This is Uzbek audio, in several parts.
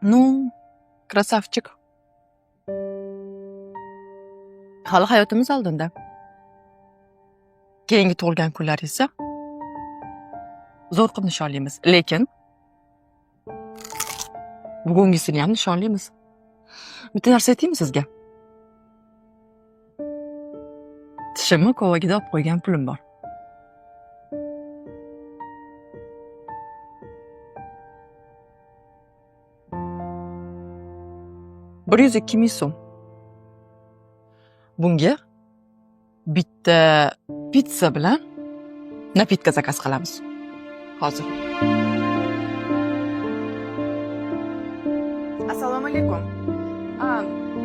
Ну, krasavchik. Hali hayotimiz oldinda. Keyingi tug'ilgan kunlaringizda zo'r qilib nishonlaymiz. Lekin bugungisini ham nishonlaymiz. Bitta narsa aytaymi sizga? Tishimni kovagida olib qo'ygan pulim bor. $102,000 so'm. Bunga bitta pizza bilan napitka zakaz qilamiz. Hozir. Assalomu alaykum.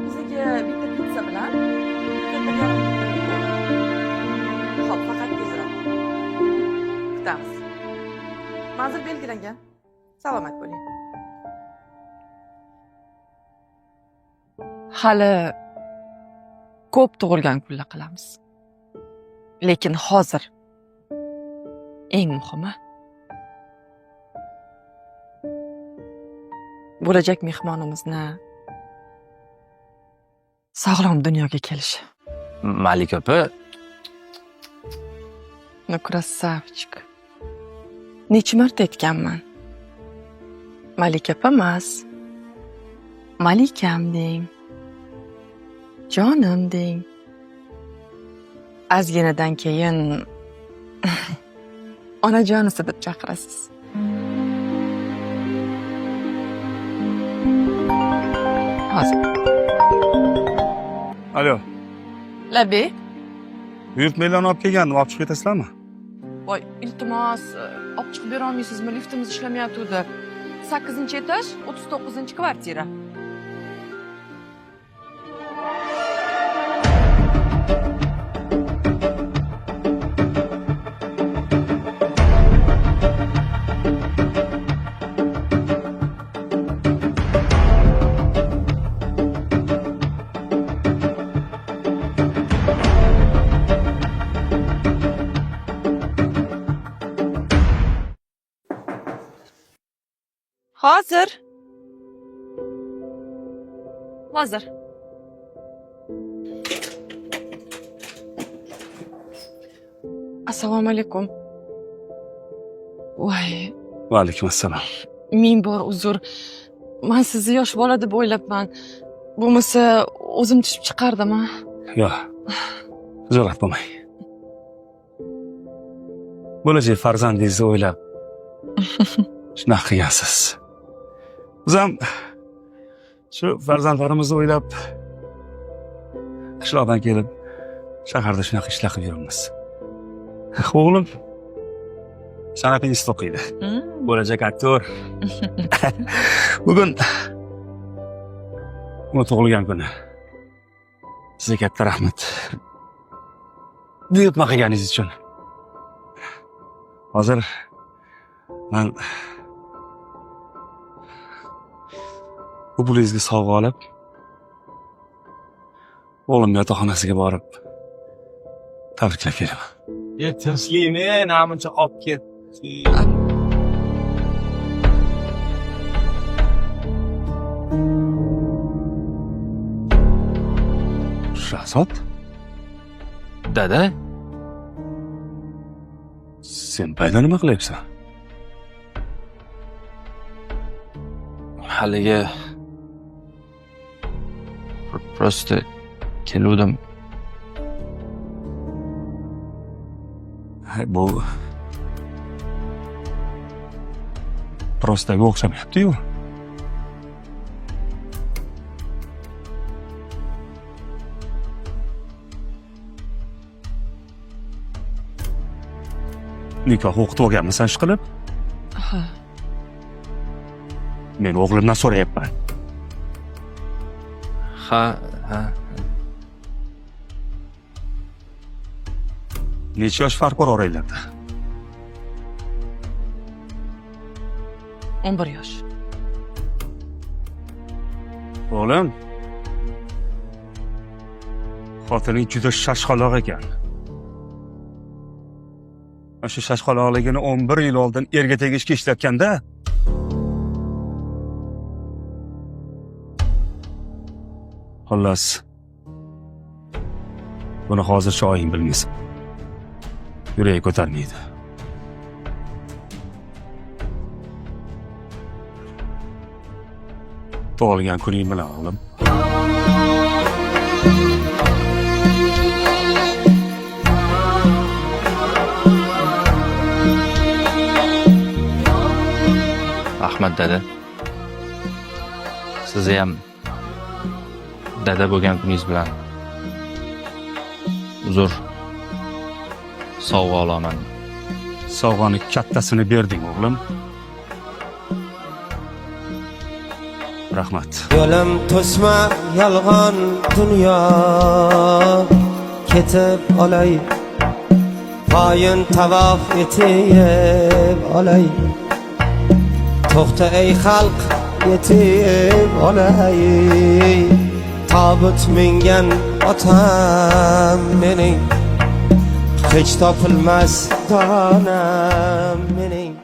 Bizga bitta pizza bilan Xo'p, faqat tezroq. Kutamiz. Manzil belgilangan. Salomat bo'ling. Hali ko'p tug'ilgan kunlar qilamiz. Lekin hozir eng muhimi bo'lajak mehmonimizni sog'lom dunyoga kelishi. Malika opa, Ну, krasavchik. Necha marta aytganman? Malika opa emas. Malikam deng. Jonim deng. Ozginadan keyin onajonisi deb chaqirasiz. Hozir. Alo, Labi, buyurtmalarni olib kelgandim, olib chiqib ketasizlarmi? voy, iltimos, olib chiqib bera olmaysizmi? Liftimiz ishlamayotgandi. 8-etaj, 39-kvartira. Hozir. Assalomu alaykum. Voy, Va alaykum assalom. ming bor uzr. Men sizni yosh bola deb o'ylabman. Bo'lmasa, o'zim tushib chiqardim, ha. Yo'q. Zo'rab bo'lmang. Bo'lajak farzandingizni o'ylab shunaqa qilgansiz. Biz ham shu farzandlarimizni o'ylab qishloqdan kelib shaharda shunaqa ishlar qilib yuribmiz. O'g'lim san'at institutida o'qiydi. Bo'lajak aktyor. Bugun uni tug'ilgan kuni. Sizga katta rahmat. Buyurtma qilganingiz uchun. Hozir men bu pulingizga sovg'a olib, o'g'lim yotoqxonasiga borib tabriklab kelaman. tinchlikmi, namuncha olib ket. Shahzod, Dada, sen payda nima qilyapsan? haligi просто keluvdim. Bu prostaga o'xshamayapti-yu. Nikoh o'qitib olganmisan ishqilib? Ha. Men o'g'limdan so'rayapman. Ha. Necha yosh farq bor oranglarda? 11 yosh. O'g'lim, xotining juda shashqaloq ekan. Shu shashqaloqligini 11 yil oldin erga tegishga ishlatganda xullas buni hozircha oying bilmaysan. Yuragi ko'tarmaydi. Tug'ilgan kuning bilan o'g'lim. Ahmad dada. Sizni ham dada bo'lgan kuningiz bilan uzr sovg'a olaman. Sovg'ani kattasini berding o'g'lim. Rahmat. Yo'lim to'sma yolg'on dunyo, ketib olay, poyin tavof etib olay. To'xta ey xalq, yetib olay, tobut mingan otam mening, hech topilmas donam mening.